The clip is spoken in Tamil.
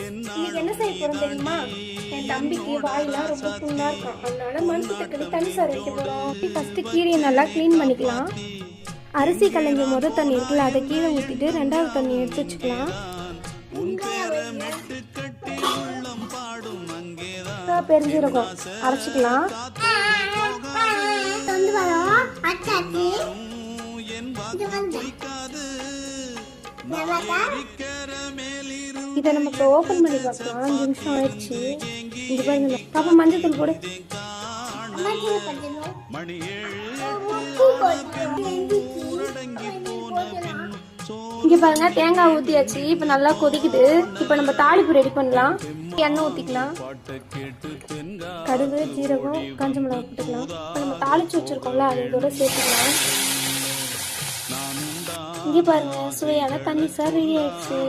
இன்னைக்கு என்ன செய்ய போறோம் தெரியுமா? என் தம்பிக்கு வாயெல்லாம் ரொம்ப புண்ணா இருக்கும், அதனால மண்பு தட்டுல தண்ணி சாறு வைக்க போறோம். ஃபர்ஸ்ட் கீரையை நல்லா க்ளீன் பண்ணிக்கலாம். அரிசி கலைஞ்ச முத தண்ணி இருக்குல்ல, அதை கீழே ஊற்றிட்டு ரெண்டாவது தண்ணி எடுத்து வச்சுக்கலாம். பெருஞ்சீரகம் அரைச்சிக்கலாம். இதை நம்ம இப்போ ஓப்பன் பண்ணி பார்க்கலாம். 5 நிமிஷம் ஆயிடுச்சு. இங்க பாருங்க பாப்பா, மஞ்சள் தூள் போடு. இங்க பாருங்க, தேங்காய் ஊத்தியாச்சு. இப்ப நல்லா கொதிக்குது. இப்ப நம்ம தாளிப்பு ரெடி பண்ணலாம். எண்ணெய் ஊத்திக்கலாம். கடுகு, ஜீரகம், காஞ்ச மிளகாய் போட்டுக்கலாம். இப்ப நம்ம தாளிச்சு வச்சிருக்கோம்ல, அது இதோட சேர்த்துக்கலாம். இங்க பாருங்க, சுவையான தண்ணி சார் ரெடி ஆயிடுச்சு.